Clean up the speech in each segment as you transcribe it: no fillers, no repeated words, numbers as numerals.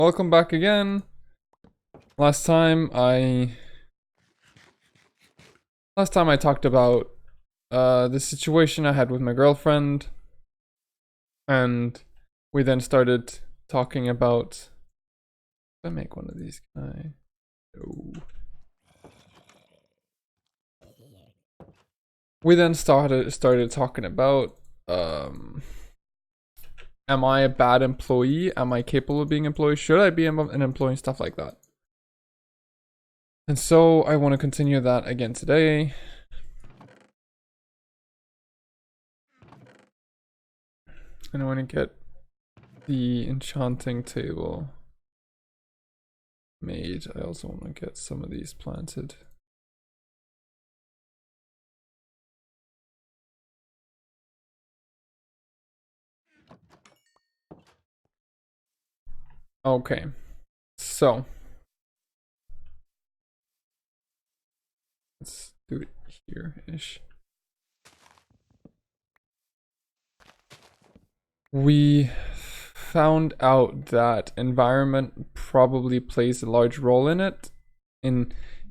Welcome back again. Last time I talked about the situation I had with my girlfriend, and we then started talking about. If I make one of these, can I? No. We then started talking about am I a bad employee? Am I capable of being an employee? Should I be an employee? Stuff like that. And so I want to continue that again today. And I want to get the enchanting table made. I also want to get some of these planted. Okay, so let's do it here-ish. We found out that environment probably plays a large role in it.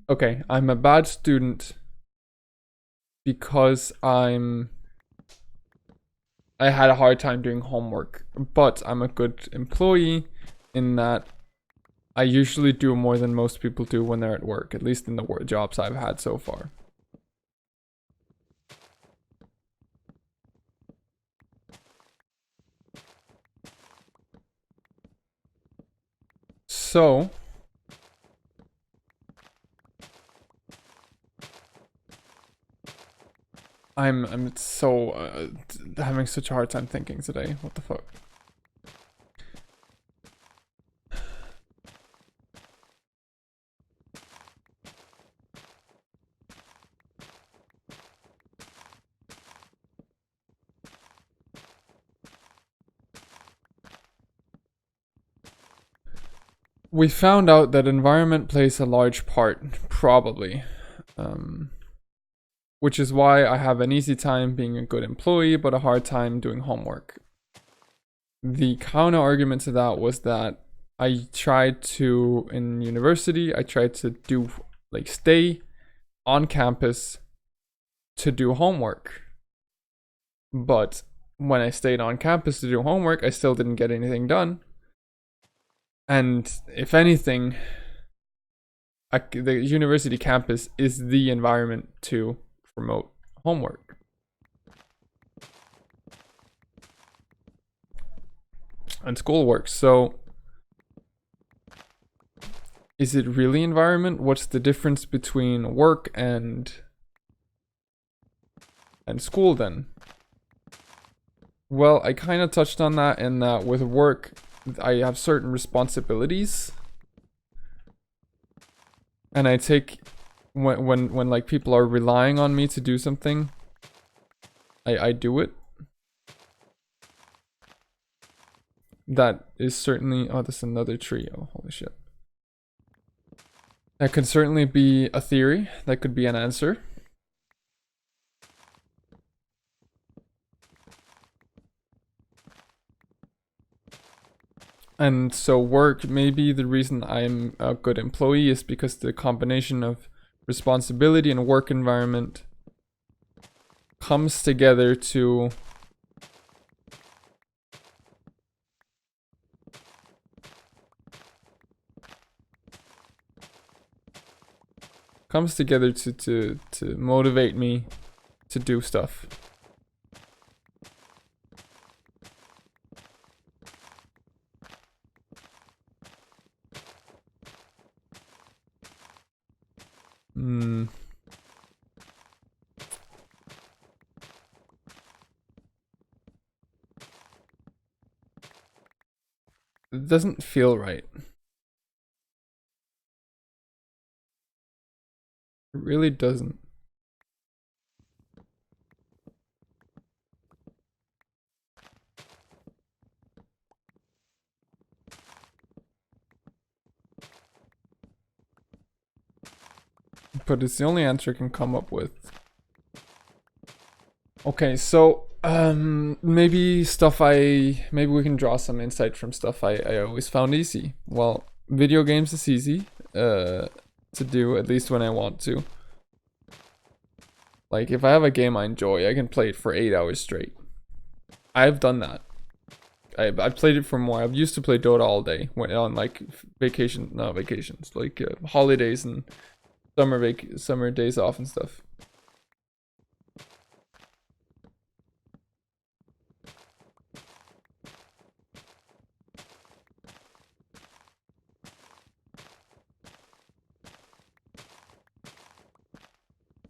Okay, I'm a bad student because I had a hard time doing homework, but I'm a good employee in that I usually do more than most people do when they're at work, at least in the jobs I've had so far. So I'm so having such a hard time thinking today. What the fuck? We found out that environment plays a large part, probably. Which is why I have an easy time being a good employee, but a hard time doing homework. The counter argument to that was that I tried to, in university, I tried to do, like, stay on campus to do homework. But when I stayed on campus to do homework, I still didn't get anything done. And if anything, the university campus is the environment to promote homework. And schoolwork. So is it really environment? What's the difference between work and school then? Well, I kind of touched on that in that with work, I have certain responsibilities. And I take when like people are relying on me to do something, I do it. That is certainly, oh, that's another tree. Oh, holy shit. That could certainly be a theory. That could be an answer. And so work, maybe the reason I'm a good employee is because the combination of responsibility and work environment comes together to motivate me to do stuff. It doesn't feel right. It really doesn't. But it's the only answer I can come up with. Okay, so Maybe maybe we can draw some insight from stuff I always found easy. Well, video games is easy to do, at least when I want to. Like, if I have a game I enjoy, I can play it for 8 hours straight. I've done that. I've played it for more. I've used to play Dota all day when on like not vacations, like holidays and summer days off and stuff.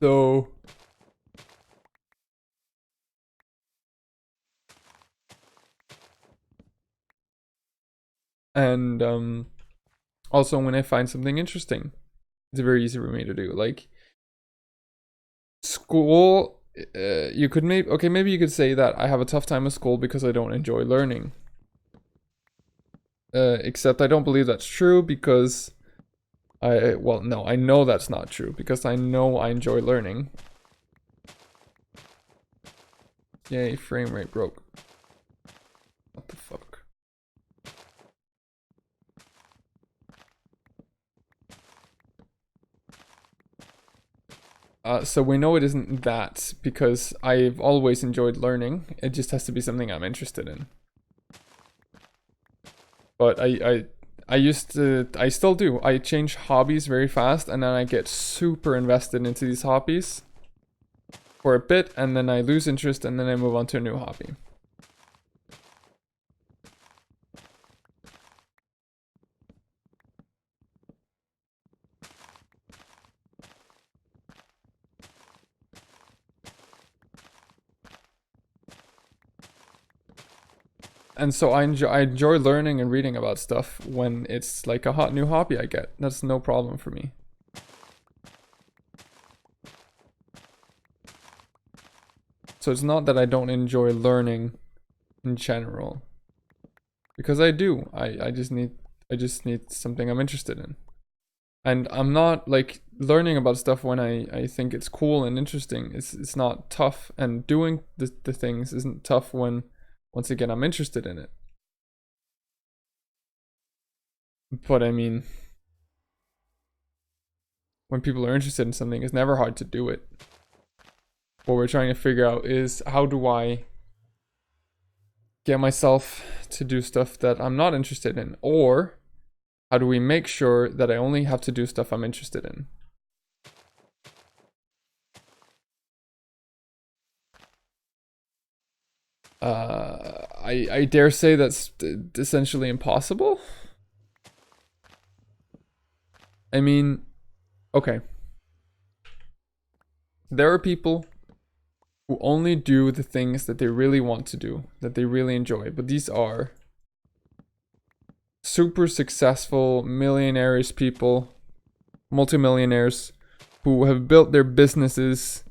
So and also when I find something interesting, it's very easy for me to do. Like school, you could maybe you could say that I have a tough time with school because I don't enjoy learning. Except I don't believe that's true because no, I know that's not true because I know I enjoy learning. Yay, frame rate broke. What the fuck? So we know it isn't that because I've always enjoyed learning. It just has to be something I'm interested in. But I still do. I change hobbies very fast and then I get super invested into these hobbies for a bit and then I lose interest and then I move on to a new hobby. And so I enjoy learning and reading about stuff when it's like a hot new hobby I get. That's no problem for me. So it's not that I don't enjoy learning in general. Because I do. I just need something I'm interested in. And I'm not like learning about stuff when I think it's cool and interesting. It's not tough, and doing the things isn't tough when once again I'm interested in it. But I mean, when people are interested in something, it's never hard to do it. What we're trying to figure out is how do I get myself to do stuff that I'm not interested in, or how do we make sure that I only have to do stuff I'm interested in? I dare say that's essentially impossible. I mean, okay. There are people who only do the things that they really want to do, that they really enjoy, but these are super successful millionaires people, multimillionaires who have built their businesses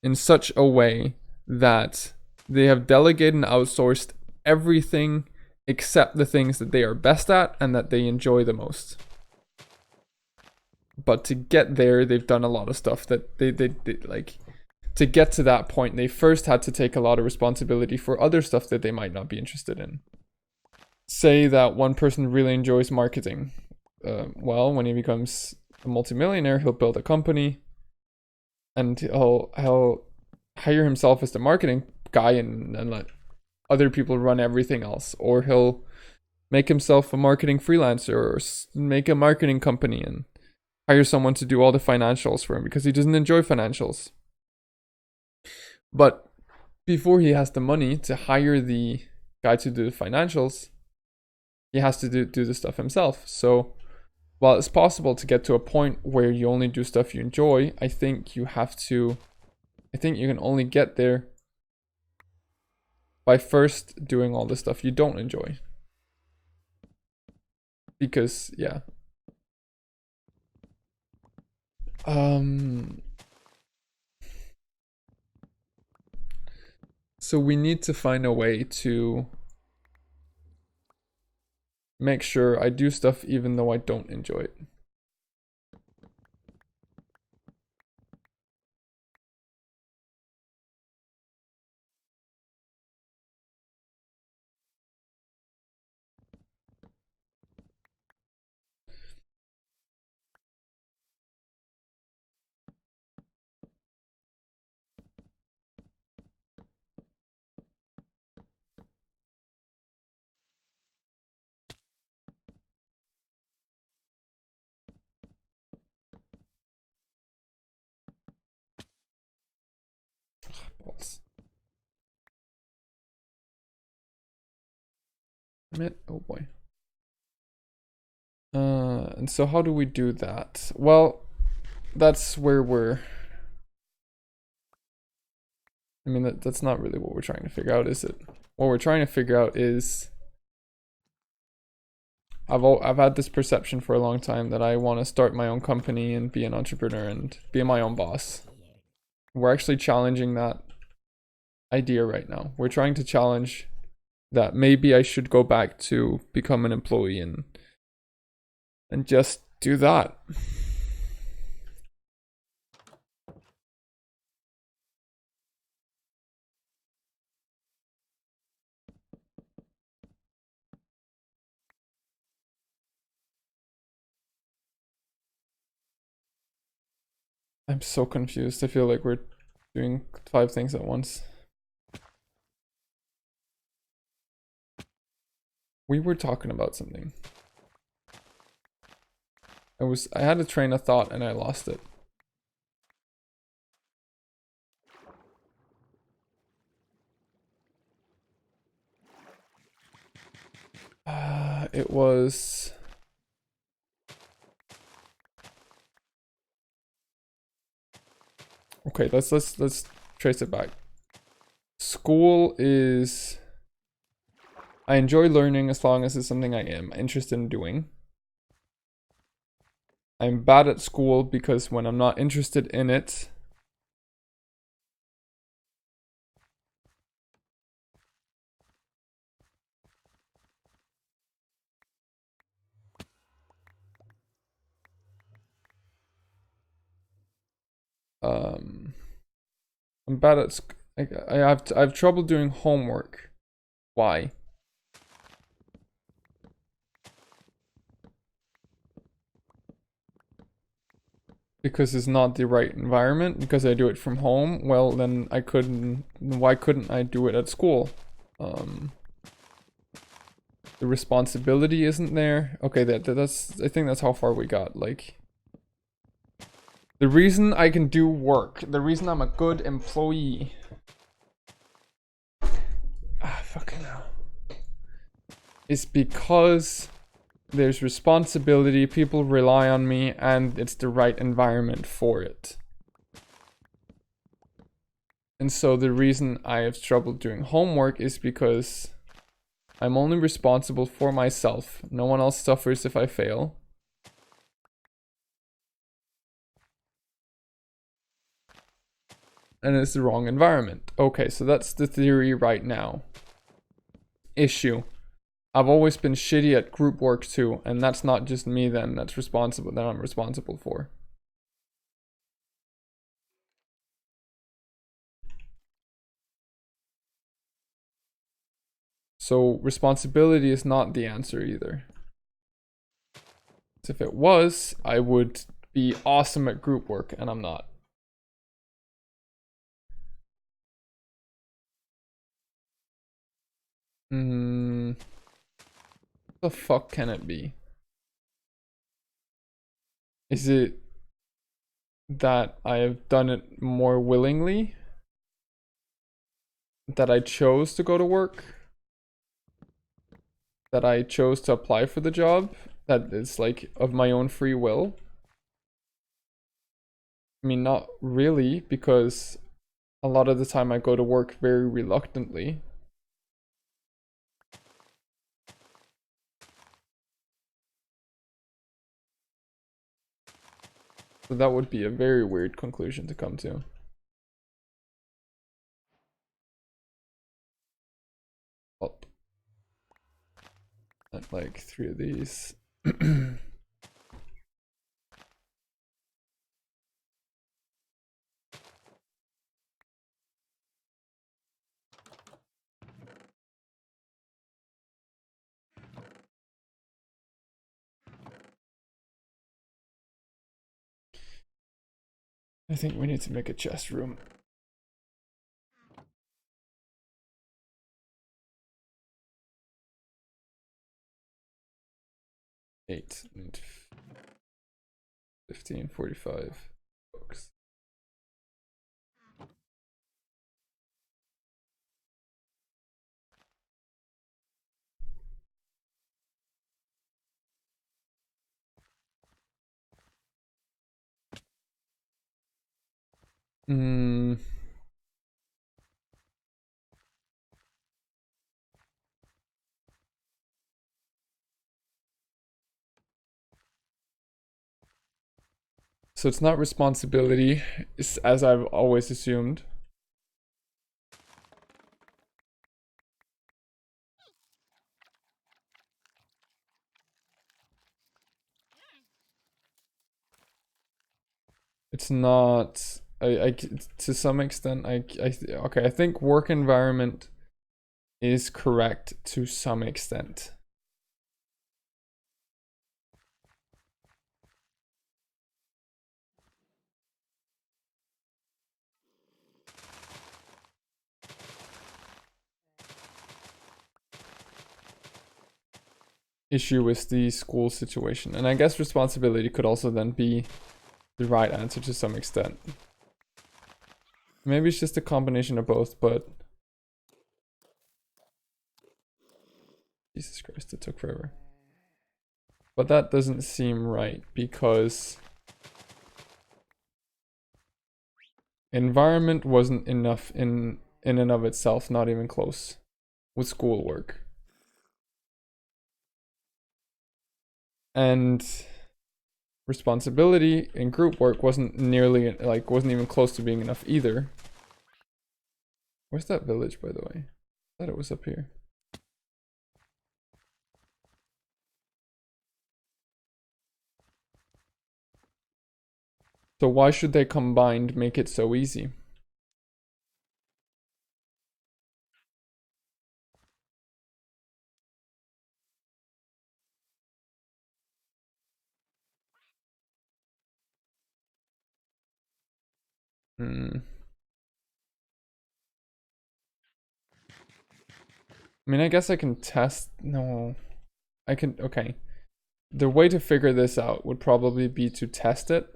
in such a way that they have delegated and outsourced everything except the things that they are best at and that they enjoy the most. But to get there, they've done a lot of stuff that they like. To get to that point, they first had to take a lot of responsibility for other stuff that they might not be interested in. Say that one person really enjoys marketing. Well, when he becomes a multimillionaire, he'll build a company and he'll hire himself as the marketing guy and let other people run everything else. Or he'll make himself a marketing freelancer or make a marketing company and hire someone to do all the financials for him because he doesn't enjoy financials. But before he has the money to hire the guy to do the financials, he has to do the stuff himself. So while it's possible to get to a point where you only do stuff you enjoy, I think you can only get there by first doing all the stuff you don't enjoy. Because, yeah. So we need to find a way to make sure I do stuff even though I don't enjoy it. Submit, oh boy. And so how do we do that? Well, that's where we're, I mean, that's not really what we're trying to figure out, is it? What we're trying to figure out is, I've had this perception for a long time that I want to start my own company and be an entrepreneur and be my own boss. We're actually challenging that idea right now. We're trying to challenge that maybe I should go back to become an employee and just do that. I'm so confused. I feel like we're doing 5 things at once. We were talking about something. I had a train of thought and I lost it. It was, okay, let's trace it back. School is, I enjoy learning as long as it's something I am interested in doing. I'm bad at school because when I'm not interested in it, I'm bad at I have trouble doing homework. Why? Because it's not the right environment, because I do it from home. Well, then why couldn't I do it at school? The responsibility isn't there. Okay, that's, I think that's how far we got. Like, the reason I can do work, the reason I'm a good employee, fucking hell, is because there's responsibility, people rely on me, and it's the right environment for it. And so the reason I have trouble doing homework is because I'm only responsible for myself. No one else suffers if I fail. And it's the wrong environment. Okay, so that's the theory right now. Issue. I've always been shitty at group work too, and that's not just me then, that I'm responsible for. So responsibility is not the answer either. If it was, I would be awesome at group work, and I'm not. What the fuck can it be? Is it that I have done it more willingly? That I chose to go to work? That I chose to apply for the job? That it's like of my own free will? I mean, not really, because a lot of the time I go to work very reluctantly. So that would be a very weird conclusion to come to. Up. At like 3 of these. I think we need to make a chest room. Eight and 15:45 books. Mm. So it's not responsibility, as I've always assumed. It's not. To some extent, okay. I think work environment is correct to some extent. Issue with the school situation, and I guess responsibility could also then be the right answer to some extent. Maybe it's just a combination of both, but Jesus Christ, it took forever. But that doesn't seem right because environment wasn't enough in and of itself, not even close with schoolwork. And responsibility in group work wasn't nearly, like, wasn't even close to being enough either. Where's that village, by the way? I thought it was up here. So why should they combined make it so easy? Hmm. I mean, I guess I can test. No, I can. Okay. The way to figure this out would probably be to test it,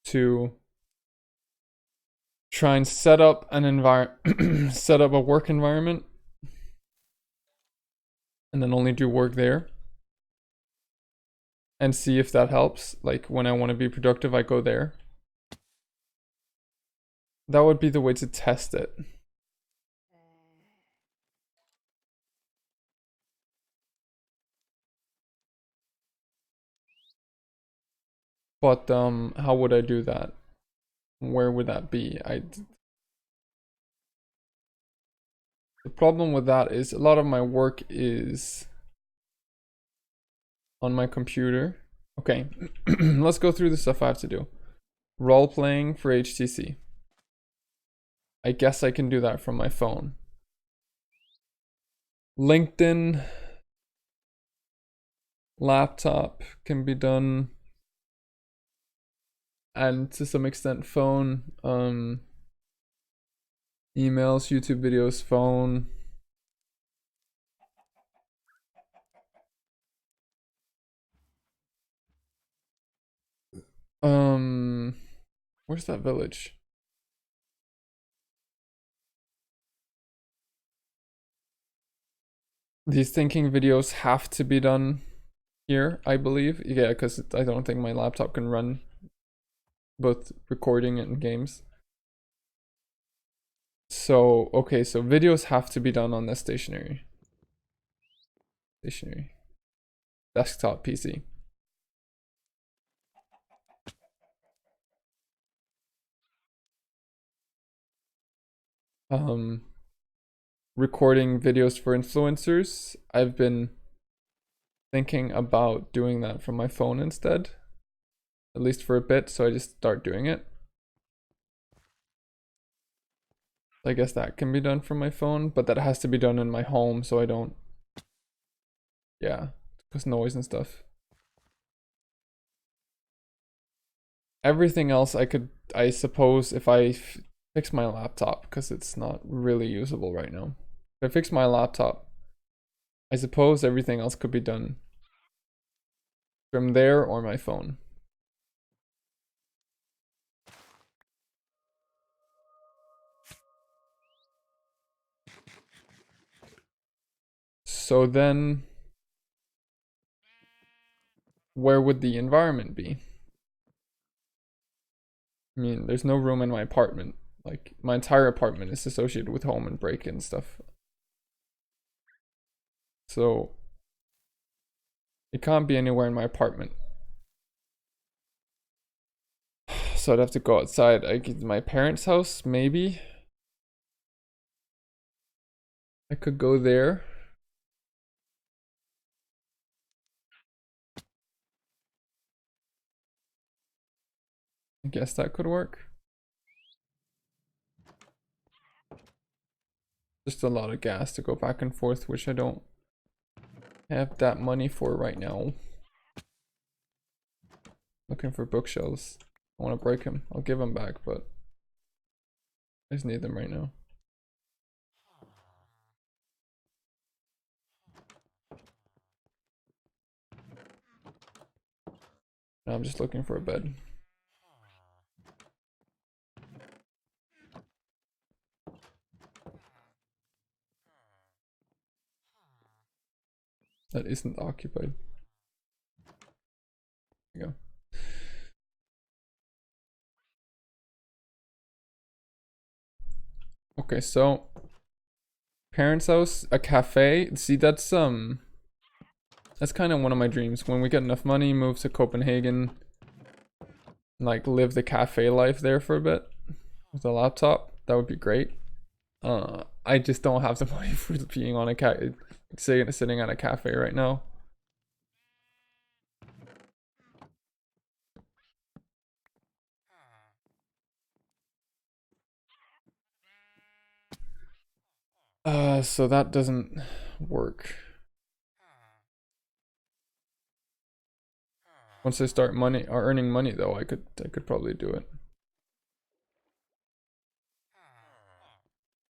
to try and set up an environment, set up a work environment, and then only do work there, and see if that helps. Like when I want to be productive, I go there. That would be the way to test it. But how would I do that? Where would that be? The problem with that is a lot of my work is on my computer. Okay, let's go through the stuff I have to do. Role playing for HTC. I guess I can do that from my phone. LinkedIn laptop can be done, and to some extent phone. Emails, YouTube videos, phone. Where's that village? These thinking videos have to be done here, I believe. Yeah, because I don't think my laptop can run both recording and games. So, okay, so videos have to be done on the stationary desktop PC. Recording videos for influencers. I've been thinking about doing that from my phone instead, at least for a bit, so I just start doing it. I guess that can be done from my phone, but that has to be done in my home so I don't, yeah, because noise and stuff. Everything else I suppose, if I fix my laptop, because it's not really usable right now. If I fix my laptop, I suppose everything else could be done from there or my phone. So then, where would the environment be? I mean, there's no room in my apartment. Like, my entire apartment is associated with home and break-in stuff. So, it can't be anywhere in my apartment. So I'd have to go outside. I get my parents' house, maybe. I could go there. I guess that could work. Just a lot of gas to go back and forth, which I don't have that money for right now. Looking for bookshelves. I want to break them. I'll give them back, but I just need them right now. Now I'm just looking for a bed. That isn't occupied. There you go. Okay, so parents' house, a cafe. See, that's kind of one of my dreams. When we get enough money, move to Copenhagen, like live the cafe life there for a bit with a laptop. That would be great. I just don't have the money for being on a sitting at a cafe right now. So that doesn't work. Once I start earning money though, I could probably do it.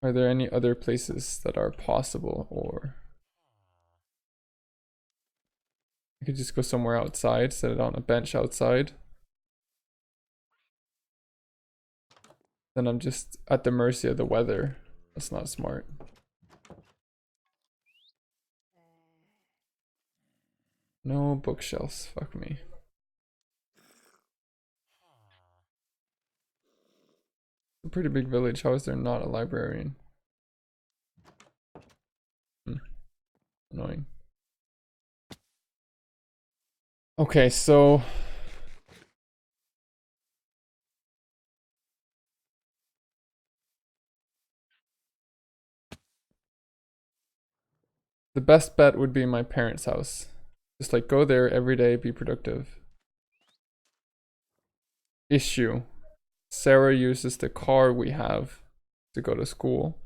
Are there any other places that are possible, or I could just go somewhere outside, set it on a bench outside. Then I'm just at the mercy of the weather. That's not smart. No bookshelves, fuck me. A pretty big village, how is there not a librarian? Annoying. Okay, so the best bet would be my parents' house. Just like go there every day, be productive. Issue. Sarah uses the car we have to go to school.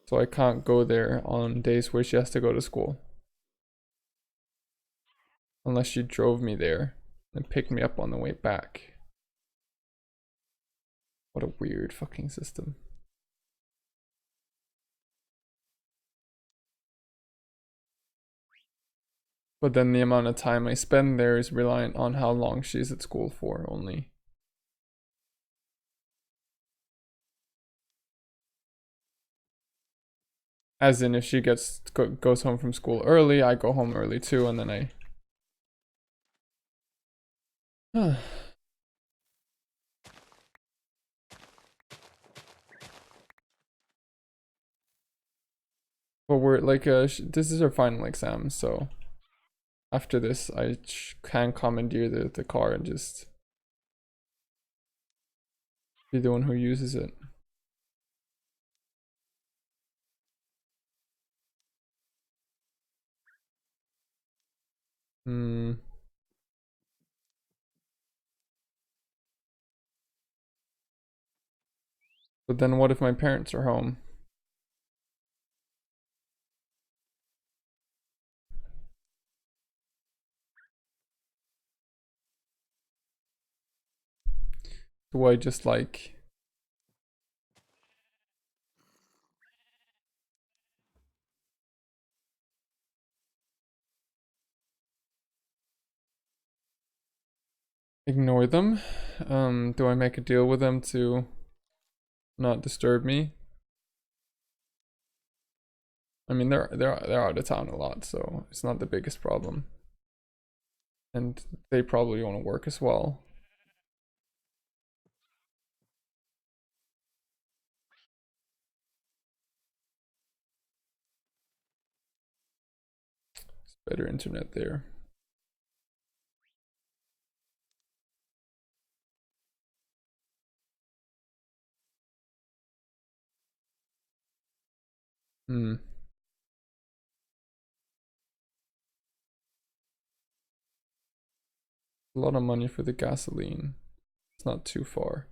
So I can't go there on days where she has to go to school. Unless she drove me there and picked me up on the way back. What a weird fucking system. But then the amount of time I spend there is reliant on how long she's at school for only. As in, if she goes home from school early, I go home early too, and then I... But we're like, this is our final exam, so... After this, I can commandeer the car and just... be the one who uses it. But then what if my parents are home? Do I just like... ignore them? Do I make a deal with them to not disturb me? I mean, they're out of town a lot, so it's not the biggest problem. And they probably want to work as well. It's better internet there. Hmm. A lot of money for the gasoline. It's not too far.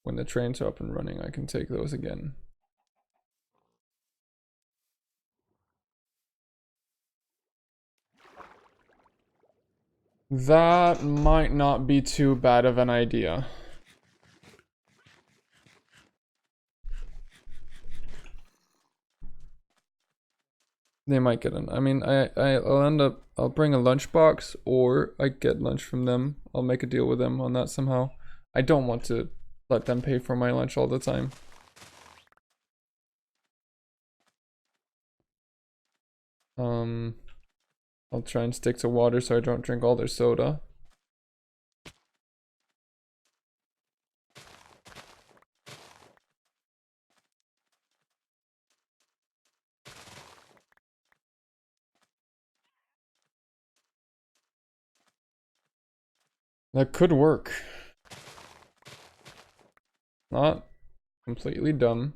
When the trains are up and running, I can take those again. That might not be too bad of an idea. They might get an. I mean, I'll end up. I'll bring a lunchbox, or I get lunch from them. I'll make a deal with them on that somehow. I don't want to let them pay for my lunch all the time. I'll try and stick to water so I don't drink all their soda. That could work. Not completely dumb.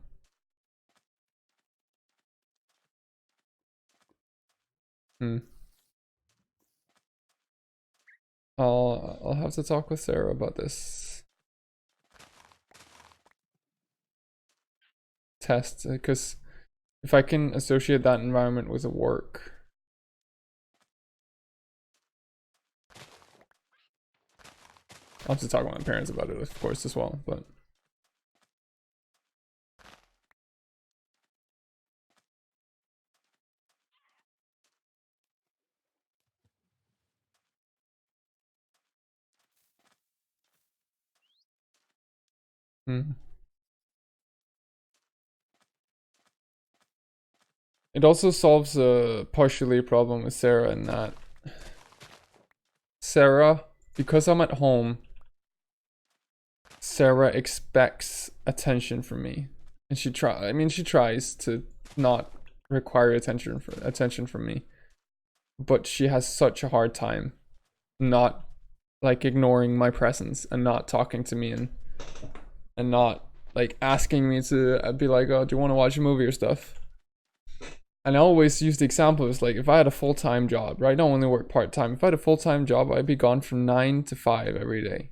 I'll have to talk with Sarah about this test, because if I can associate that environment with a work. I'll have to talk with my parents about it, of course, as well, but. It also solves partially a problem with Sarah in that Sarah, because I'm at home, Sarah expects attention from me, and she tries to not require attention from me, but she has such a hard time not like ignoring my presence and not talking to me and not like asking me to be like, oh, do you want to watch a movie or stuff. And I always use the example of like, if I had a full-time job, right? I don't only work part-time. If I had a full-time job, I'd be gone from 9 to 5 every day.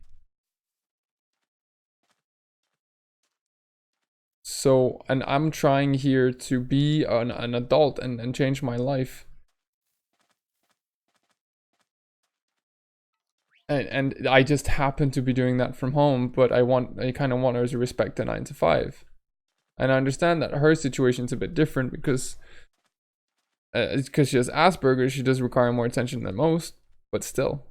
So, and I'm trying here to be an adult and change my life. And I just happen to be doing that from home, but I kind of want her to respect the 9 to 5. And I understand that her situation's a bit different because it's because she has Asperger's, she does require more attention than most, but still.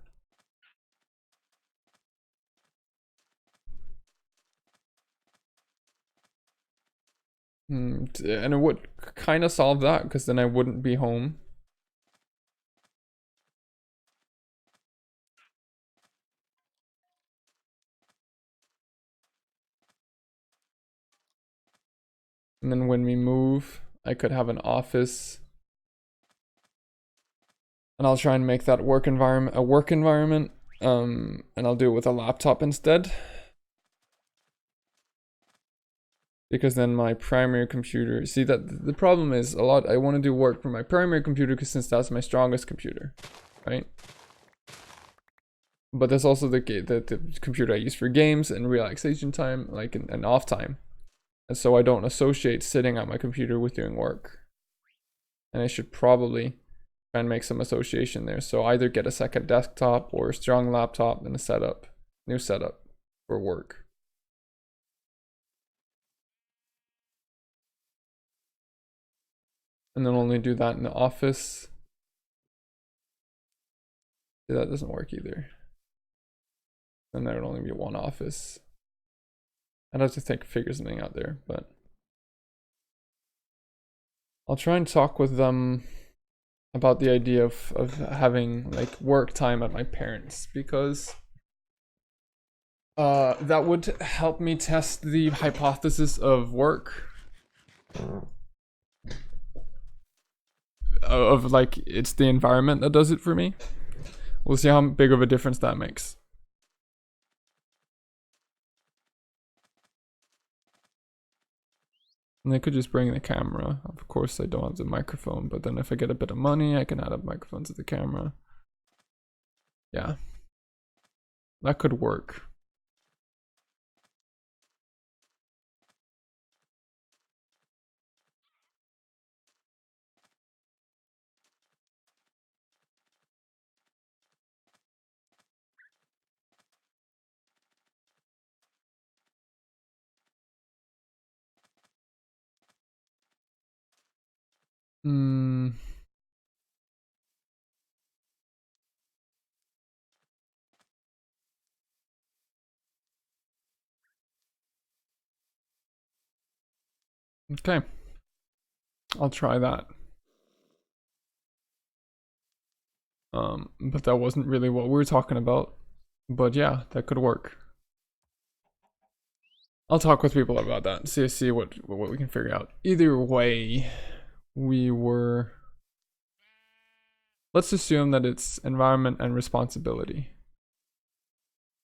And it would kind of solve that because then I wouldn't be home. And then when we move, I could have an office. And I'll try and make that work environment a work environment. And I'll do it with a laptop instead. Because then my primary computer, see that the problem is a lot, I want to do work from my primary computer because since that's my strongest computer, right? But that's also the computer I use for games and relaxation time, like and off time. And so I don't associate sitting at my computer with doing work. And I should probably try and make some association there. So either get a second desktop or a strong laptop and a new setup for work. And then only do that in the office. See, that doesn't work either. And there would only be one office. I'd have to figure something out there, but I'll try and talk with them about the idea of having like work time at my parents, because that would help me test the hypothesis of work, of like it's the environment that does it for me. We'll see how big of a difference that makes. And I could just bring the camera. Of course I don't have the microphone, but then if I get a bit of money, I can add a microphone to the camera. Yeah. That could work. Hmm. Okay. I'll try that. But that wasn't really what we were talking about. But yeah, that could work. I'll talk with people about that and see what we can figure out. Either way, we were. Let's assume that it's environment and responsibility.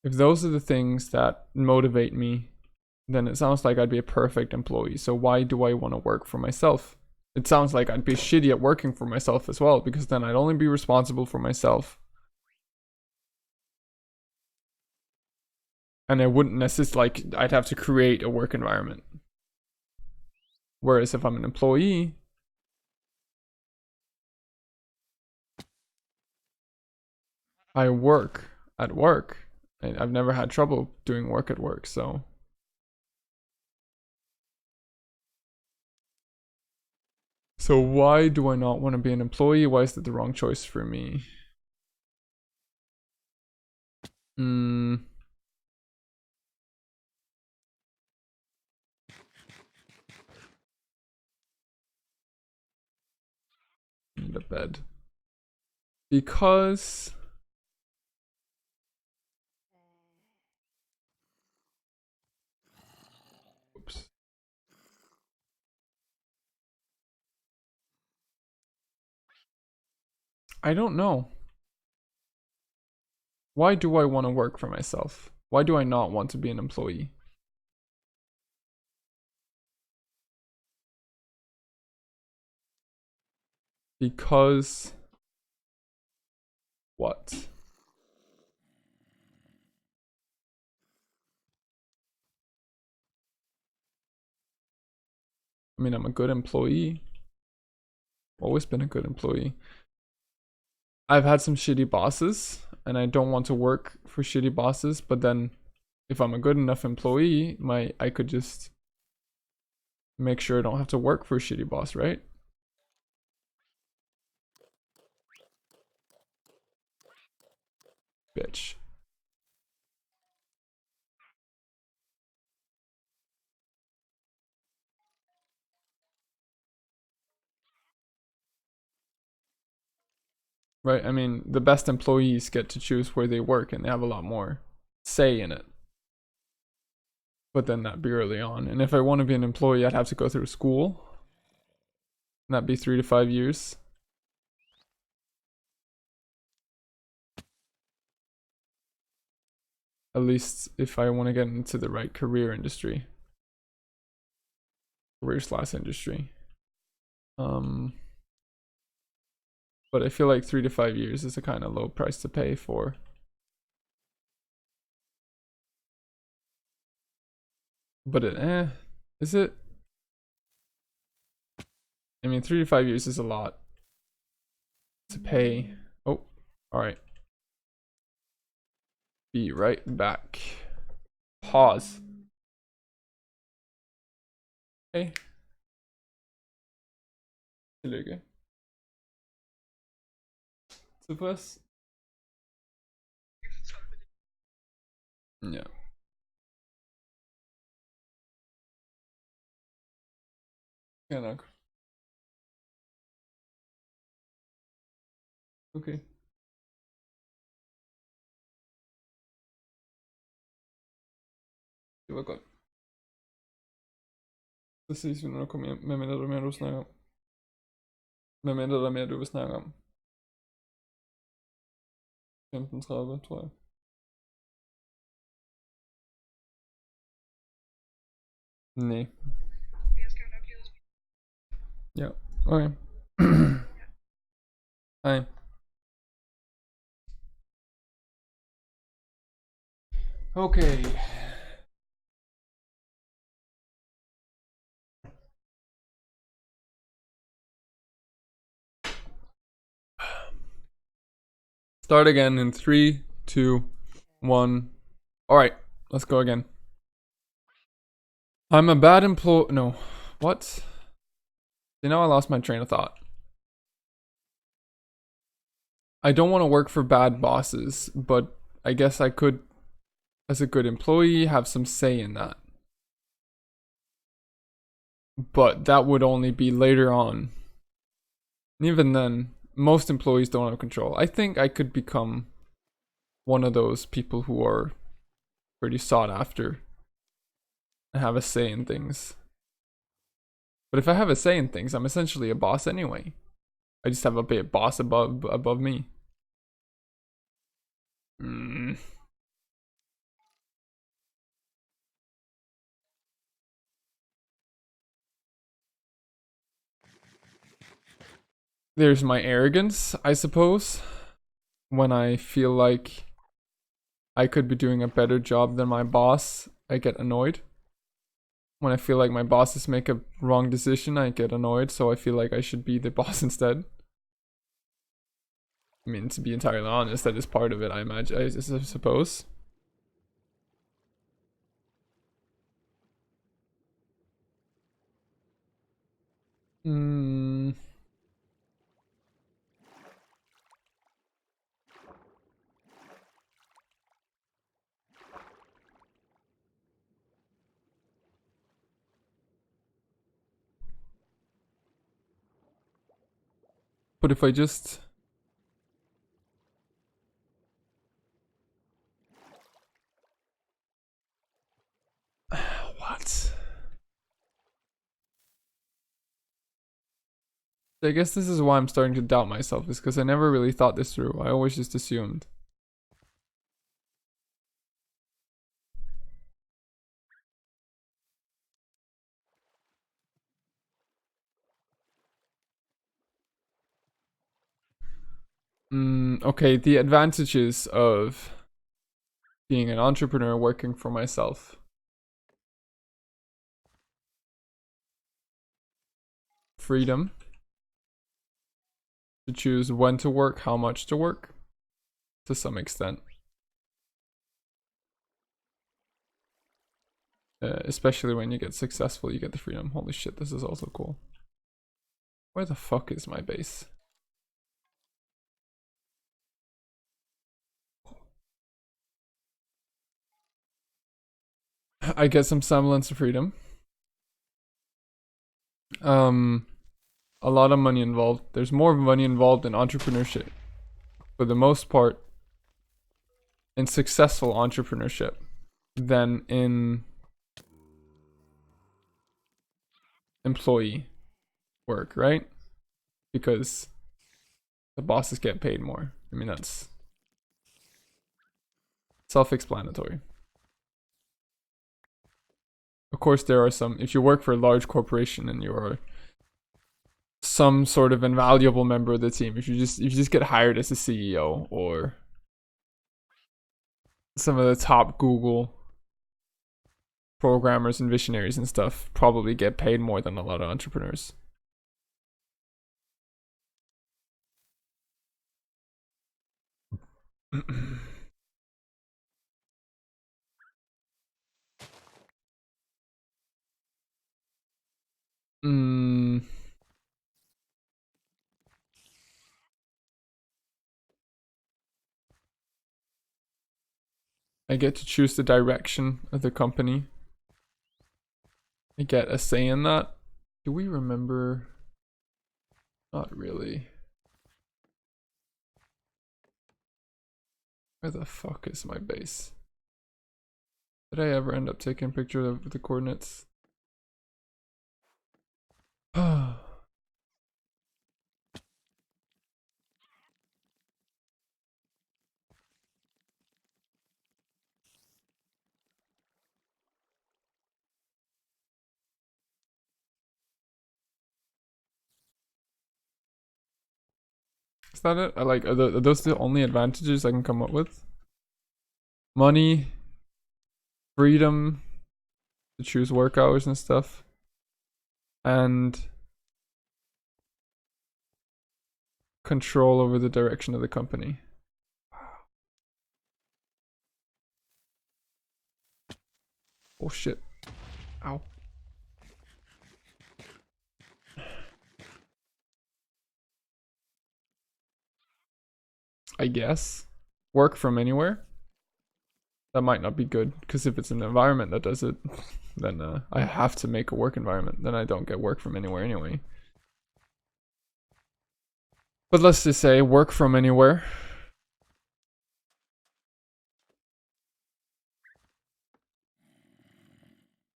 If those are the things that motivate me, then it sounds like I'd be a perfect employee. So why do I want to work for myself? It sounds like I'd be shitty at working for myself as well, because then I'd only be responsible for myself. And I wouldn't necessarily, like, I'd have to create a work environment. Whereas if I'm an employee, I work at work. And I've never had trouble doing work at work, so. So why do I not want to be an employee? Why is that the wrong choice for me? Hmm. Need a bed. Because oops. I don't know. Why do I want to work for myself? Why do I not want to be an employee? Because what? I mean, I'm a good employee. Always been a good employee. I've had some shitty bosses, and I don't want to work for shitty bosses, but then if I'm a good enough employee, I could just make sure I don't have to work for a shitty boss, right? Bitch. Right? I mean, the best employees get to choose where they work and they have a lot more say in it. But then that'd be early on. And if I want to be an employee, I'd have to go through school. And that'd be 3 to 5 years. At least if I want to get into the right career industry. Career/industry. But I feel like 3 to 5 years is a kind of low price to pay for. But is it? I mean, 3 to 5 years is a lot to pay. Oh, all right. Be right back. Pause. Hey. Tillykke. Såpass? Ja. Skal nok. Okay. Det var godt. Så ses vi, når du kommer hjem. Hvad mindre der mere, du snakker om? Hvad mindre der mere, du vil snakke om? 15:30, tror jeg. Nej. Ja, okay. Hej. Okay. Start again in 3, 2, 1. Alright, let's go again. I'm a bad employee. No. What? You know, I lost my train of thought. I don't want to work for bad bosses, but I guess I could, as a good employee, have some say in that. But that would only be later on. And even then, most employees don't have control. I think I could become one of those people who are pretty sought after and have a say in things. But if I have a say in things, I'm essentially a boss anyway. I just have a bit boss above me. There's my arrogance, I suppose. When I feel like I could be doing a better job than my boss, I get annoyed. When I feel like my bosses make a wrong decision, I get annoyed, so I feel like I should be the boss instead. I mean, to be entirely honest, that is part of it, I imagine, I suppose. But if I just... What? I guess this is why I'm starting to doubt myself, is because I never really thought this through. I always just assumed. Okay, the advantages of being an entrepreneur working for myself. Freedom to choose when to work, how much to work, to some extent. Especially when you get successful, you get the freedom. Holy shit, this is also cool. Where the fuck is my base? I get some semblance of freedom. A lot of money involved. There's more money involved in entrepreneurship, for the most part, in successful entrepreneurship than in employee work, right? Because the bosses get paid more. I mean, that's self-explanatory. Of course, there are some, if you work for a large corporation and you're some sort of invaluable member of the team, if you just get hired as a CEO or some of the top Google programmers and visionaries and stuff, probably get paid more than a lot of entrepreneurs. I get to choose the direction of the company. I get a say in that. Do we remember? Not really. Where the fuck is my base? Did I ever end up taking a picture of the coordinates? Is that it? Are those the only advantages I can come up with? Money, freedom to choose work hours and stuff, and control over the direction of the company. Oh shit. Ow. I guess. Work from anywhere? That might not be good, because if it's an environment that does it, then I have to make a work environment. Then I don't get work from anywhere anyway. But let's just say work from anywhere.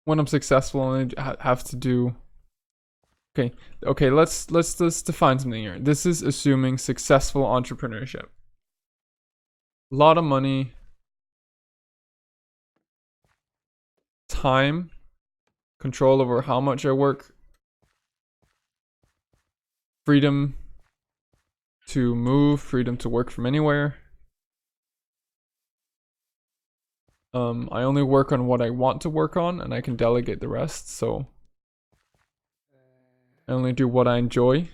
When I'm successful, I have to do. Okay. Let's define something here. This is assuming successful entrepreneurship. A lot of money, time, control over how much I work, freedom to move, freedom to work from anywhere. I only work on what I want to work on, and I can delegate the rest, so I only do what I enjoy.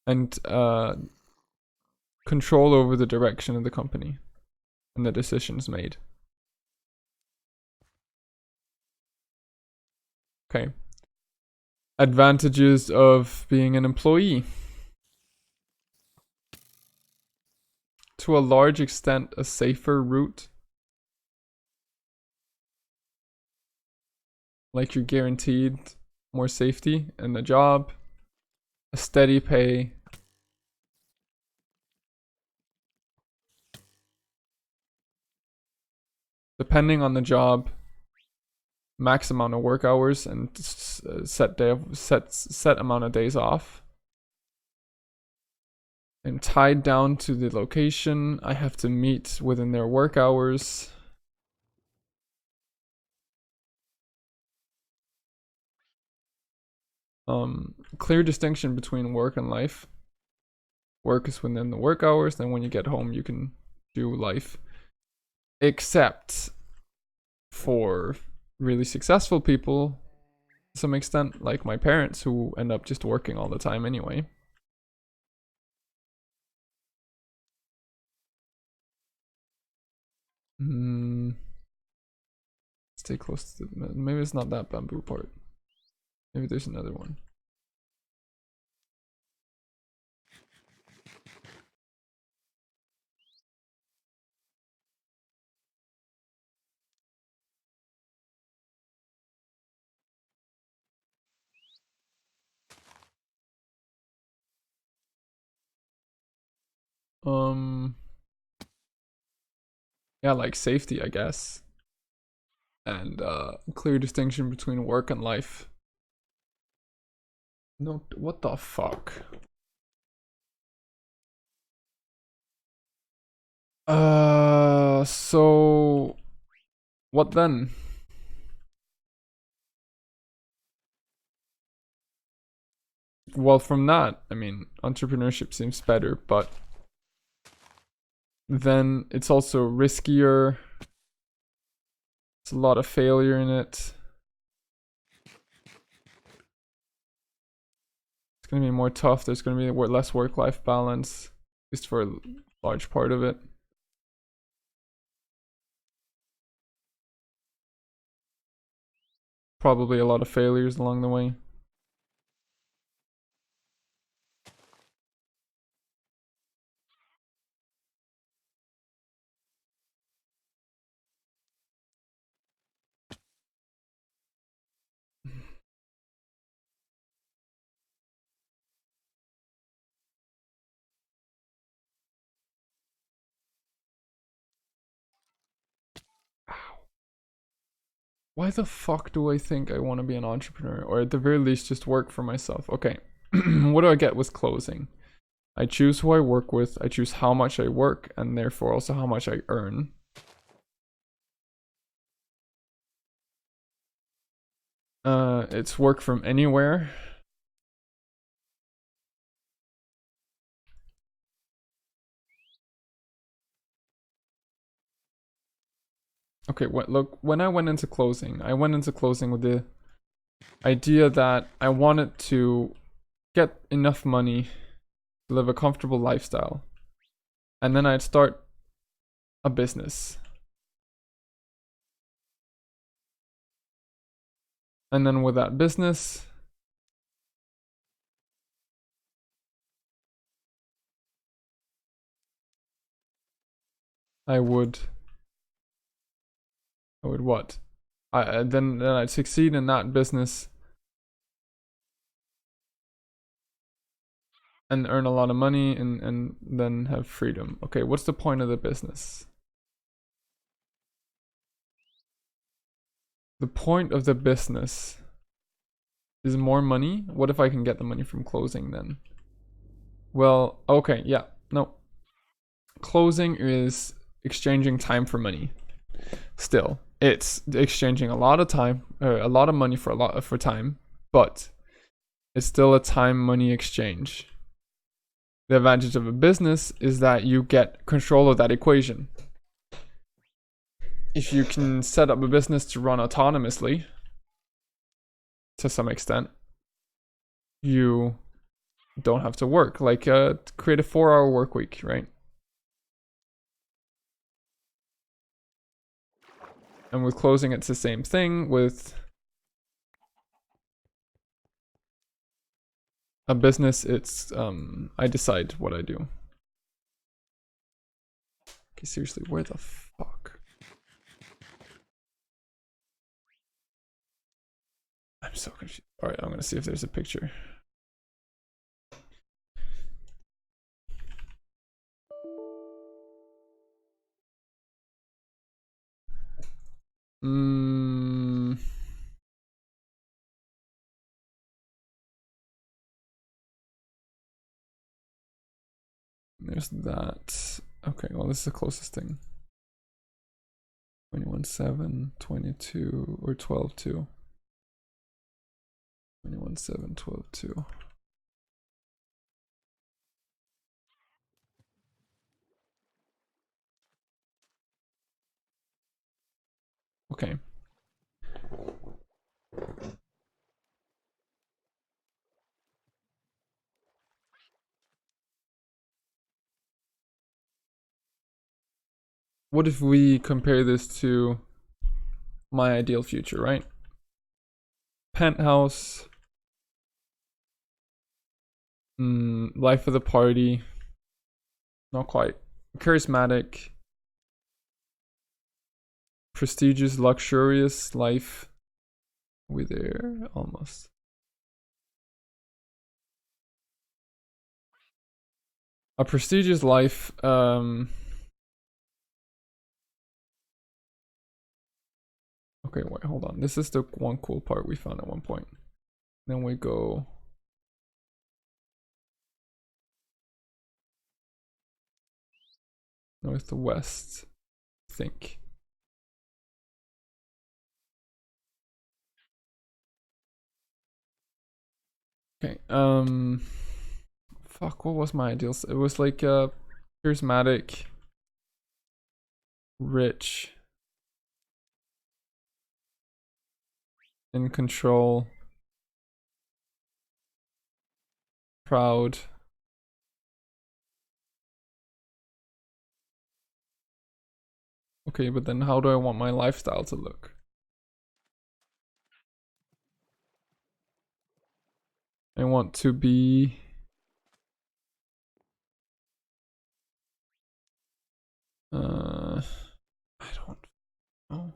And control over the direction of the company and the decisions made. Okay. Advantages of being an employee. To a large extent, a safer route. Like you're guaranteed more safety in the job, a steady pay, depending on the job, max amount of work hours and set amount of days off. I'm tied down to the location. I have to meet within their work hours. Clear distinction between work and life. Work is within the work hours, then when you get home you can do life. Except for really successful people to some extent, like my parents, who end up just working all the time anyway. Stay close to the, maybe it's not that bamboo part. Maybe there's another one. Yeah, like safety, I guess. And clear distinction between work and life. No, what the fuck? So what then? Well, from that, I mean, entrepreneurship seems better, but then it's also riskier. It's a lot of failure in it. It's gonna be more tough. There's gonna be less work-life balance, at least for a large part of it. Probably a lot of failures along the way. Why the fuck do I think I want to be an entrepreneur? Or at the very least, just work for myself. Okay. What do I get with closing? I choose who I work with, I choose how much I work, and therefore also how much I earn. It's work from anywhere. Okay, look, when I went into closing with the idea that I wanted to get enough money to live a comfortable lifestyle. And then I'd start a business. And then with that business, I would what? Then I'd succeed in that business and earn a lot of money and then have freedom. Okay, what's the point of the business? The point of the business is more money. What if I can get the money from closing then? Well, okay, yeah, no. Closing is exchanging time for money. Still, it's exchanging a lot of time, a lot of money for time, but it's still a time money exchange. The advantage of a business is that you get control of that equation. If you can set up a business to run autonomously, to some extent, you don't have to work. Like, create a 4-hour work week, right? And with closing, it's the same thing. With a business, it's I decide what I do. Okay, seriously, where the fuck? I'm so confused. Alright, I'm gonna see if there's a picture. There's that. Okay, well, this is the closest thing. 21.7, 22, or 12.2. 21.7, 12.2. Okay. What if we compare this to my ideal future, right? Penthouse. Life of the party. Not quite. Charismatic. Prestigious, luxurious life. We there? Almost. A prestigious life. Okay, wait, hold on. This is the one cool part we found at one point. Then we go north to west, I think. Okay, fuck, what was my ideal? It was like charismatic, rich, in control, proud. Okay, but then how do I want my lifestyle to look? I want to be I don't know.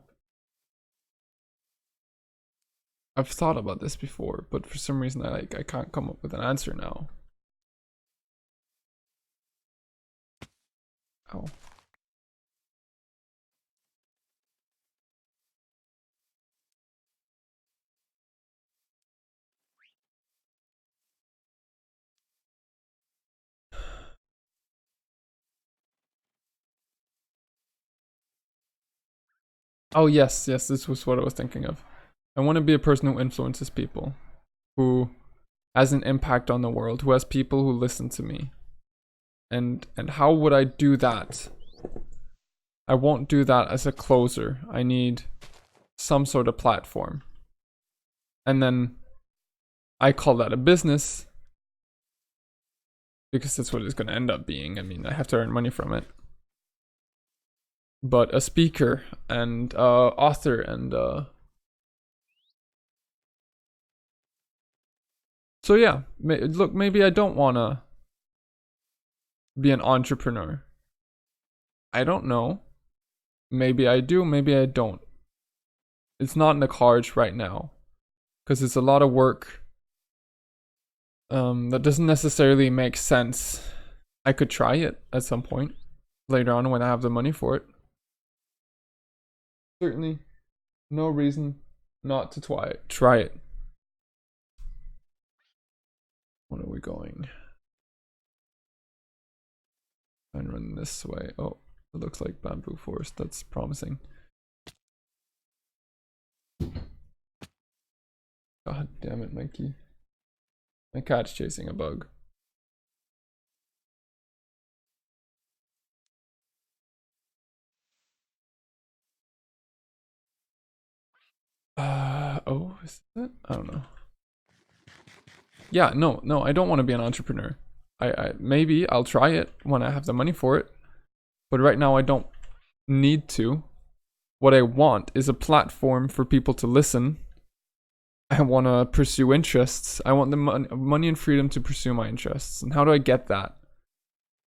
I've thought about this before, but for some reason I can't come up with an answer now. Oh. Oh yes, yes, this was what I was thinking of. I want to be a person who influences people, who has an impact on the world, who has people who listen to me. And how would I do that? I won't do that as a closer. I need some sort of platform. And then I call that a business because that's what it's going to end up being. I mean, I have to earn money from it. But a speaker and author and so yeah, look, maybe I don't want to be an entrepreneur. I don't know. Maybe I do, maybe I don't. It's not in the cards right now because it's a lot of work that doesn't necessarily make sense. I could try it at some point later on when I have the money for it. Certainly no reason not to try it. What are we going? And run this way. Oh, it looks like bamboo forest. That's promising. God damn it, Mikey. My cat's chasing a bug. Oh, is it? I don't know. Yeah, no, I don't want to be an entrepreneur. I maybe I'll try it when I have the money for it. But right now I don't need to. What I want is a platform for people to listen. I want to pursue interests. I want the money and freedom to pursue my interests. And how do I get that?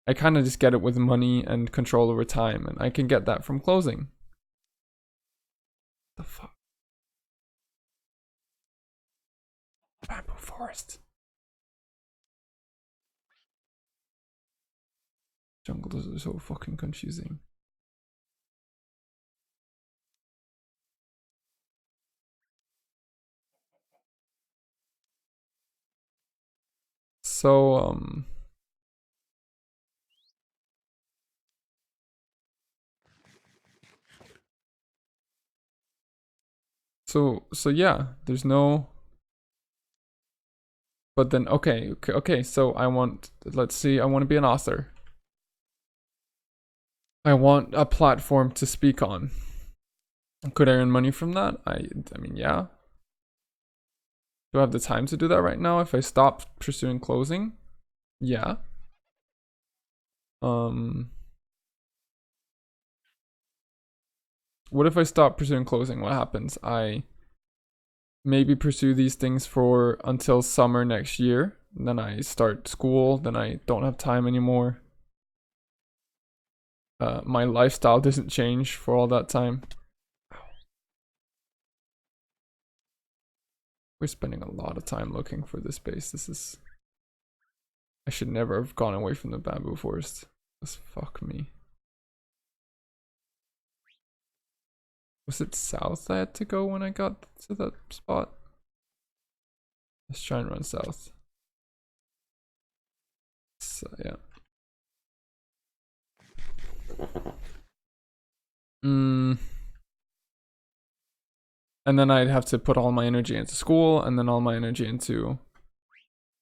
I kind of just get it with money and control over time. And I can get that from closing. The fuck? Bamboo forest. Jungles are so fucking confusing. So, so yeah, there's no. But then, okay. So I want, let's see, I want to be an author. I want a platform to speak on. Could I earn money from that? I mean, yeah. Do I have the time to do that right now if I stop pursuing closing? Yeah. What if I stop pursuing closing? What happens? I maybe pursue these things for until summer next year. Then I start school. Then I don't have time anymore. My lifestyle doesn't change for all that time. We're spending a lot of time looking for this base. This is... I should never have gone away from the bamboo forest. Just fuck me. Was it south I had to go when I got to that spot? Let's try and run south. So, yeah. And then I'd have to put all my energy into school and then all my energy into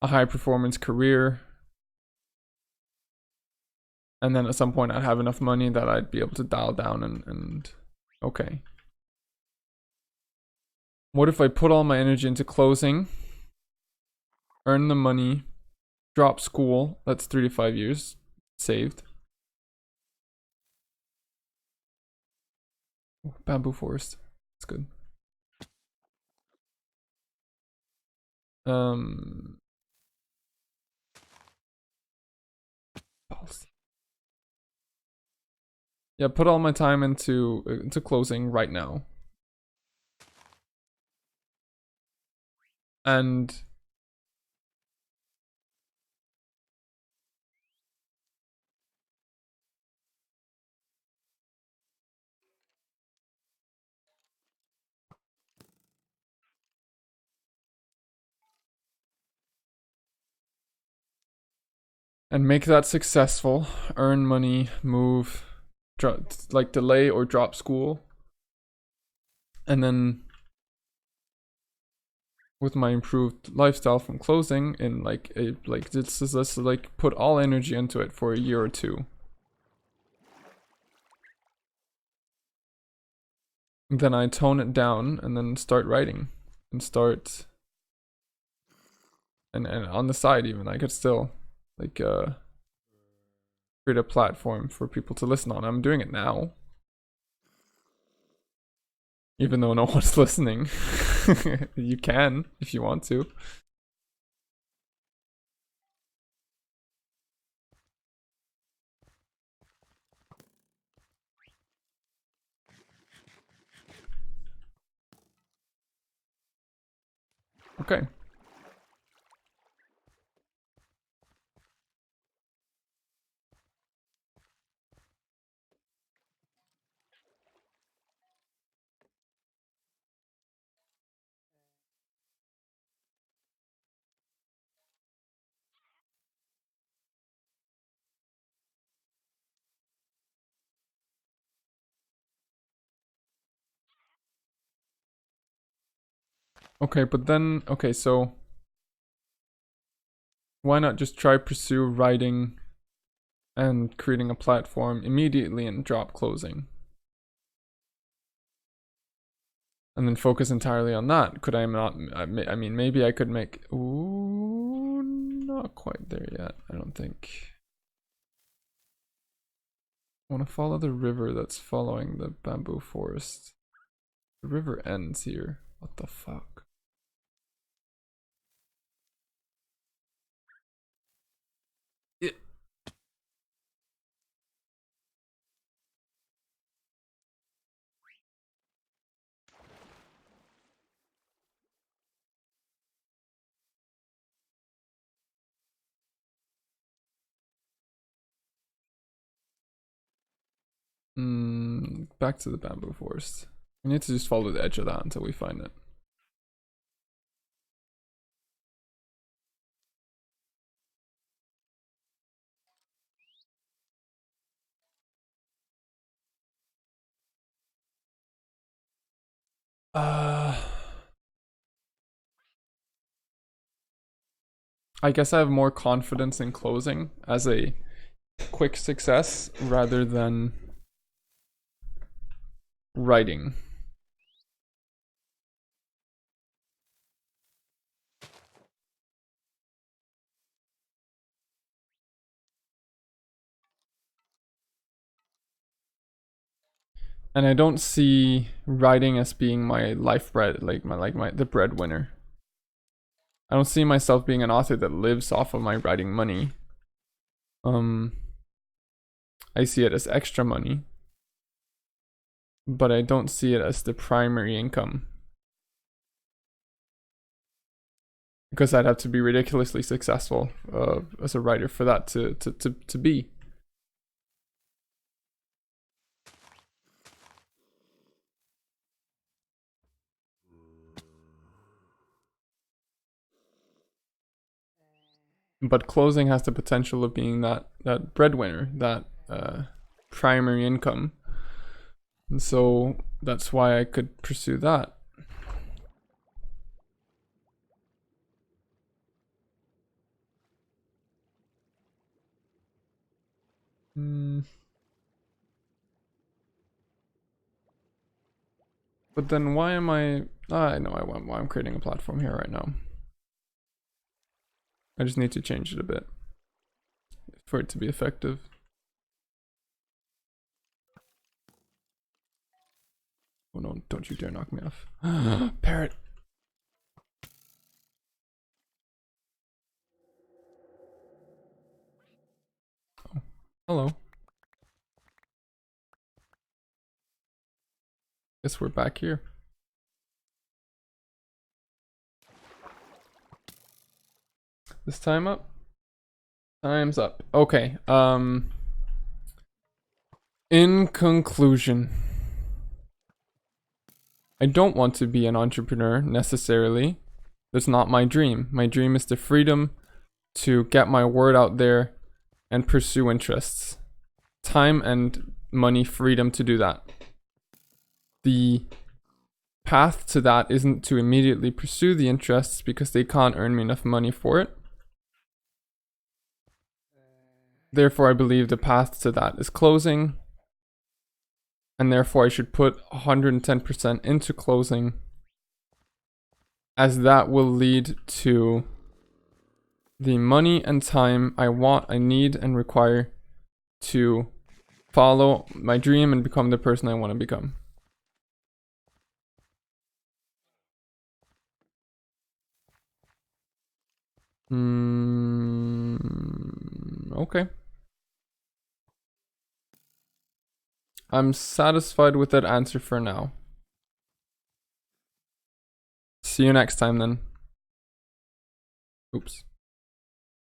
a high performance career. And then at some point I'd have enough money that I'd be able to dial down and okay. What if I put all my energy into closing, earn the money, drop school, that's 3 to 5 years saved. Oh, bamboo forest, that's good. Yeah, put all my time into closing right now. And make that successful, earn money, move, like delay or drop school, And then with my improved lifestyle from closing in like let's like put all energy into it for a year or two. Then I tone it down and then start writing and start and on the side even I could still like create a platform for people to listen on. I'm doing it now. Even though no one's listening. You can if you want to. Okay. Okay, but then okay, so why not just try pursue writing and creating a platform immediately and drop closing? And then focus entirely on that. Could I not? I mean, maybe I could make. Ooh, not quite there yet. I don't think. I want to follow the river that's following the bamboo forest. The river ends here. What the fuck? Back to the bamboo forest. We need to just follow the edge of that until we find it. I guess I have more confidence in closing as a quick success rather than writing. And I don't see writing as being my life bread, like the breadwinner. I don't see myself being an author that lives off of my writing money. I see it as extra money, but I don't see it as the primary income. Because I'd have to be ridiculously successful as a writer for that to be. But closing has the potential of being that breadwinner, that primary income. And so that's why I could pursue that. But then why am I know why I'm creating a platform here right now. I just need to change it a bit for it to be effective. Oh no, don't you dare knock me off. Parrot. Oh, hello. Guess we're back here. This time up? Time's up. Okay, in conclusion, I don't want to be an entrepreneur necessarily. That's not my dream. My dream is the freedom to get my word out there and pursue interests. Time and money freedom to do that. The path to that isn't to immediately pursue the interests because they can't earn me enough money for it. Therefore, I believe the path to that is closing. And therefore, I should put 110% into closing, as that will lead to the money and time I want, I need, and require to follow my dream and become the person I want to become. Okay. I'm satisfied with that answer for now. See you next time then. Oops.